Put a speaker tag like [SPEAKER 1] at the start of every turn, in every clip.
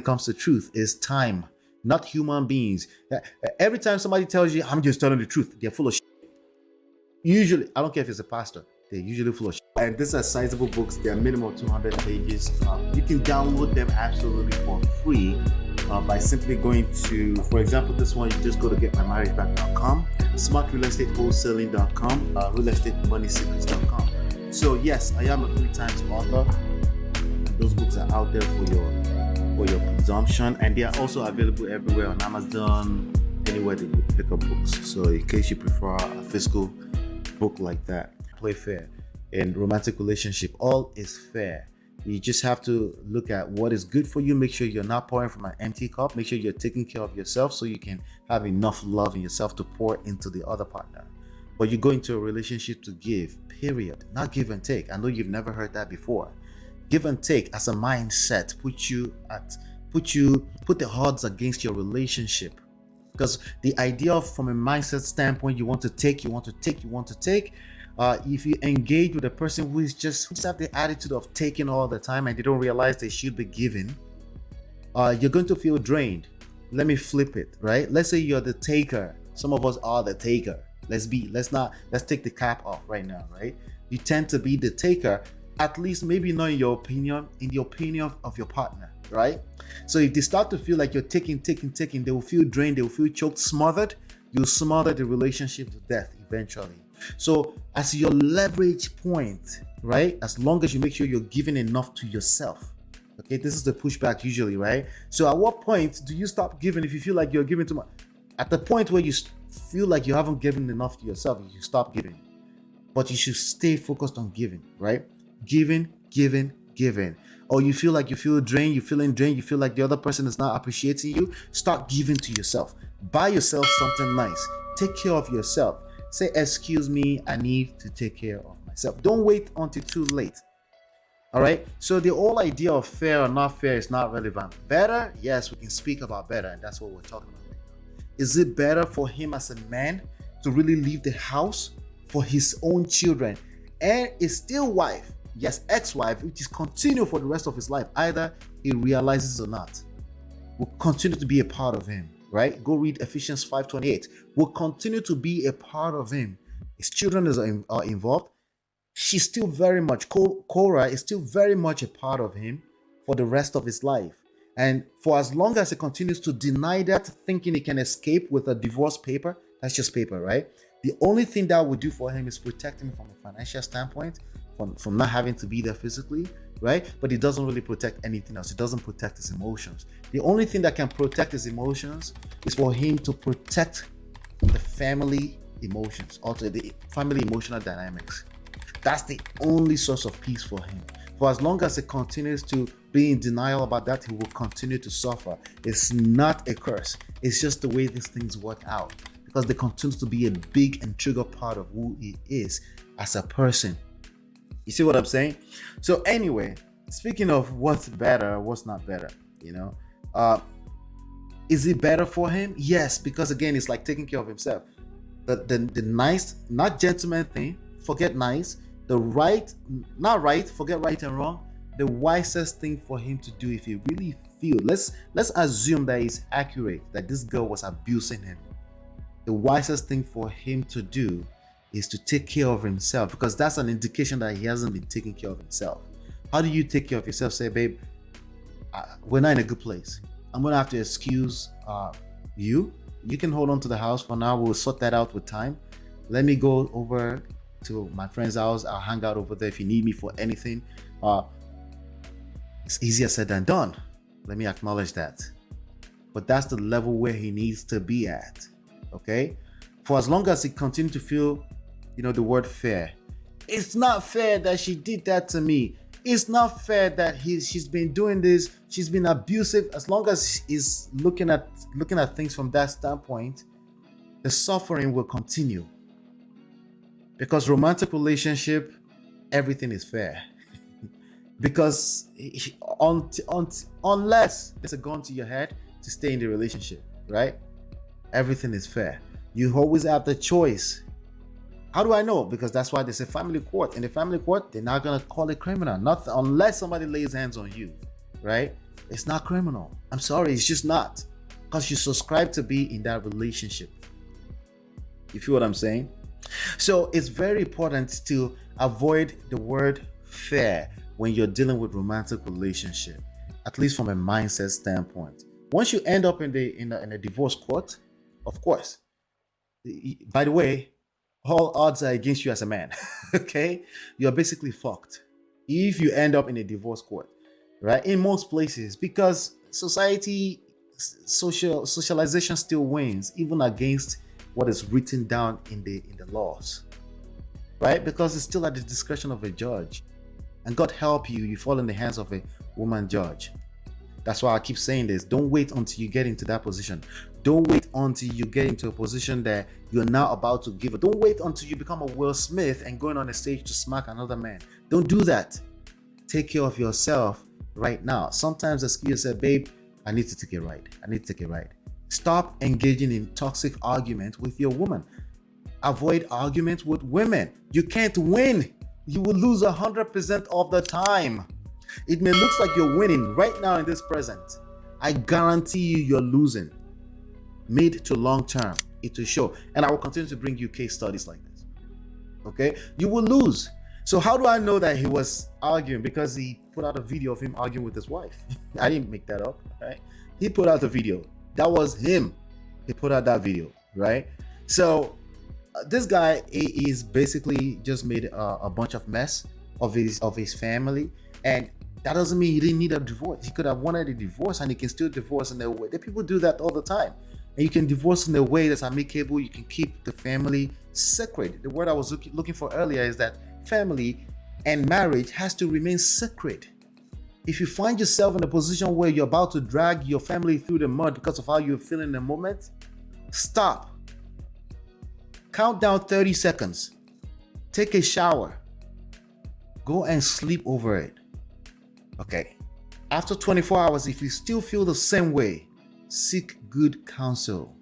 [SPEAKER 1] it comes to truth is time, not human beings. Every time somebody tells you, I'm just telling the truth, they're full of shit. Usually, I don't care if it's a pastor, they're usually full of shit. And these are sizable books, they're minimum 200 pages. You can download them absolutely for free by simply going to, for example, this one, you just go to getmymarriageback.com, smartrealestatewholesaling.com, realestatemoneysecrets.com. So yes, I am a 3 times author. Those books are out there for your consumption, and they are also available everywhere on Amazon, anywhere that you pick up books. So in case you prefer a physical book like that, play fair. In romantic relationship, all is fair. You just have to look at what is good for you. Make sure you're not pouring from an empty cup. Make sure you're taking care of yourself so you can have enough love in yourself to pour into the other partner. But you go into a relationship to give, period, not give and take. I know you've never heard that before. Give and take as a mindset put the odds against your relationship. Because the idea of, from a mindset standpoint, you want to take. If you engage with a person who just have the attitude of taking all the time and they don't realize they should be giving, you're going to feel drained. Let me flip it, right? Let's say you're the taker. Some of us are the taker. Let's take the cap off right now, right? You tend to be the taker, at least maybe not in your opinion, in the opinion of your partner, right? So if they start to feel like you're taking, they will feel drained, they will feel choked, smothered. You'll smother the relationship to death eventually. So as your leverage point, right? As long as you make sure you're giving enough to yourself. Okay, this is the pushback usually, right? So at what point do you stop giving if you feel like you're giving too much? At the point where you feel like you haven't given enough to yourself, you stop giving. But you should stay focused on giving, right? Giving. Or you feel like you feel drained, you feel like the other person is not appreciating you, start giving to yourself. Buy yourself something nice. Take care of yourself. Say, excuse me, I need to take care of myself. Don't wait until too late. All right. So the whole idea of fair or not fair is not relevant. Better? Yes, we can speak about better, and that's what we're talking about right now. Is it better for him as a man to really leave the house for his own children and his still wife, yes, ex-wife, which is continue for the rest of his life, either he realizes or not, will continue to be a part of him, right? Go read Ephesians 5:28. Will continue to be a part of him. His children are involved. She's still very much, KORRA is still very much a part of him for the rest of his life. And for as long as he continues to deny that, thinking he can escape with a divorce paper, that's just paper, right? The only thing that would do for him is protect him from a financial standpoint, from not having to be there physically, right? But it doesn't really protect anything else. It doesn't protect his emotions. The only thing that can protect his emotions is for him to protect the family emotions, also the family emotional dynamics. That's the only source of peace for him. For as long as he continues to be in denial about that, he will continue to suffer. It's not a curse. It's just the way these things work out, because they continue to be a big and trigger part of who he is as a person. You see what I'm saying? So anyway, speaking of what's better, what's not better, is it better for him? Yes, because again, it's like taking care of himself. The nice, not gentleman thing, forget nice. The right, not right, forget right and wrong. The wisest thing for him to do, if he really feels, let's assume that it's accurate, that this girl was abusing him. The wisest thing for him to do is to take care of himself, because that's an indication that he hasn't been taking care of himself. How do you take care of yourself? Say, babe, we're not in a good place. I'm gonna have to excuse you. You can hold on to the house for now. We'll sort that out with time. Let me go over to my friend's house. I'll hang out over there if you need me for anything. It's easier said than done. Let me acknowledge that. But that's the level where he needs to be at. Okay? For as long as he continues to feel, the word fair. It's not fair that she did that to me. It's not fair that she's been doing this. She's been abusive. As long as he's looking at things from that standpoint, the suffering will continue. Because romantic everything is fair. Because unless there's a gun to your head to stay in the relationship, right? Everything is fair. You always have the choice. How do I know? Because that's why there's a family court. In the family court, they're not going to call it criminal. Not unless somebody lays hands on you, right? It's not criminal. I'm sorry, it's just not. Because you subscribe to be in that relationship. You feel what I'm saying? So it's very important to avoid the word fair when you're dealing with romantic relationship, at least from a mindset standpoint. Once you end up in a divorce court, of course, by the way, all odds are against you as a man. Okay, you're basically fucked if you end up in a divorce court, right? In most places, because socialization still wins, even against what is written down in the laws, right? Because it's still at the discretion of a judge, and God help you, you fall in the hands of a woman judge. That's why I keep saying this. Don't wait until you get into that position. Don't wait until you get into a position that you're now about to give it. Don't wait until you become a Will Smith and going on a stage to smack another man. Don't do that. Take care of yourself right now. Sometimes the excuse said, babe, I need to take a ride. I need to take a ride. Stop engaging in toxic argument with your woman. Avoid arguments with women. You can't win. You will lose 100% of the time. It may look like you're winning right now in this present. I guarantee you you're losing. Mid to long term, it will show. And I will continue to bring you case studies like this. Okay? You will lose. So how do I know that he was arguing? Because he put out a video of him arguing with his wife. I didn't make that up, right? He put out the video. That was him. He put out that video, right? So this guy is basically just made a bunch of mess of his family, and that doesn't mean he didn't need a divorce. He could have wanted a divorce, and he can still divorce in a way. The people do that all the time. And you can divorce in a way that's amicable. You can keep the family sacred. The word I was looking for earlier is that family and marriage has to remain sacred. If you find yourself in a position where you're about to drag your family through the mud because of how you feel in the moment, stop. Count down 30 seconds. Take a shower. Go and sleep over it. Okay. After 24 hours, if you still feel the same way, seek good counsel.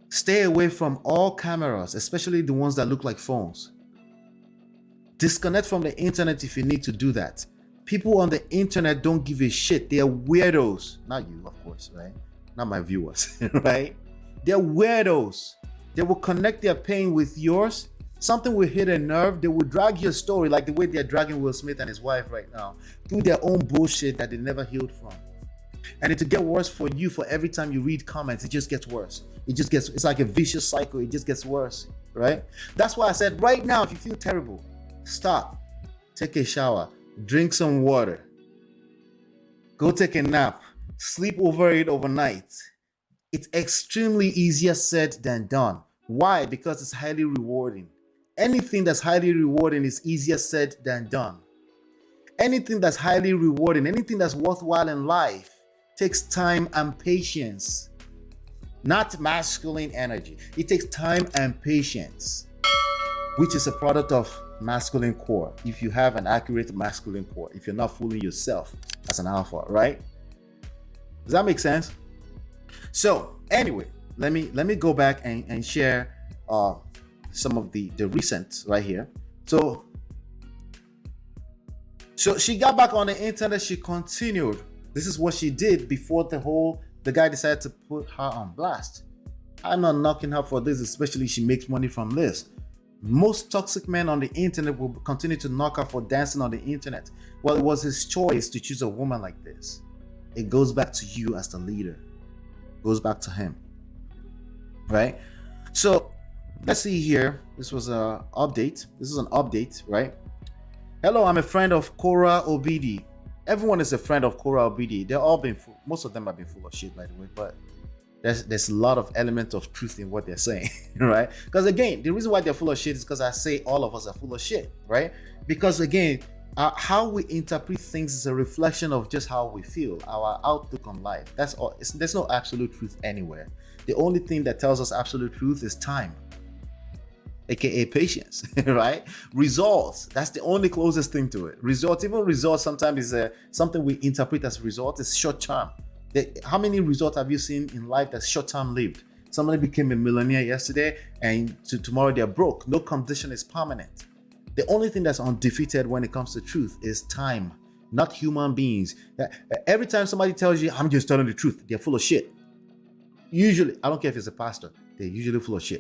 [SPEAKER 1] Stay away from all cameras, especially the ones that look like phones. Disconnect from the internet if you need to do that. People on the internet don't give a shit. They are weirdos. Not you, of course, right? Not my viewers, right? They're weirdos. They will connect their pain with yours. Something will hit a nerve. They will drag your story like the way they're dragging Will Smith and his wife right now through their own bullshit that they never healed from. And it'll get worse for you. For every time you read comments, it just gets worse. It's like a vicious cycle. It just gets worse, right? That's why I said right now, if you feel terrible, stop. Take a shower. Drink some water. Go take a nap. Sleep over it overnight. It's extremely easier said than done. Why? Because it's highly rewarding. Anything that's highly rewarding is easier said than done. Anything that's highly rewarding, anything that's worthwhile in life takes time and patience. Not masculine energy. It takes time and patience, which is a product of masculine core. If you have an accurate masculine core, if you're not fooling yourself as an alpha, right? Does that make sense? So anyway, let me go back and share some of the recent right here. So she got back on the internet. She continued. This is what she did before the guy decided to put her on blast. I'm not knocking her for this, especially she makes money from this. Most toxic men on the internet will continue to knock her for dancing on the internet. Well, it was his choice to choose a woman like this. It goes back to you as the leader. It goes back to him. Right? So let's see here. This was an update. This is an update, right? Hello, I'm a friend of KORRA OBIDI. Everyone is a friend of KORRA OBIDI. Most of them have been full of shit, by the way, but there's a lot of element of truth in what they're saying, right? Because again, the reason why they're full of shit is because I say all of us are full of shit, right? Because again, how we interpret things is a reflection of just how we feel, our outlook on life. That's all. There's no absolute truth anywhere. The only thing that tells us absolute truth is time, aka patience, right? Results, that's the only closest thing to it. Results, even results sometimes is something we interpret as result is short term. How many results have you seen in life that's short term lived? Somebody became a millionaire yesterday and tomorrow they're broke. No condition is permanent. The only thing that's undefeated when it comes to truth is time. not human beings. Every time somebody tells you, I'm just telling the truth, they're full of shit. Usually, I don't care if it's a pastor, they're usually full of shit.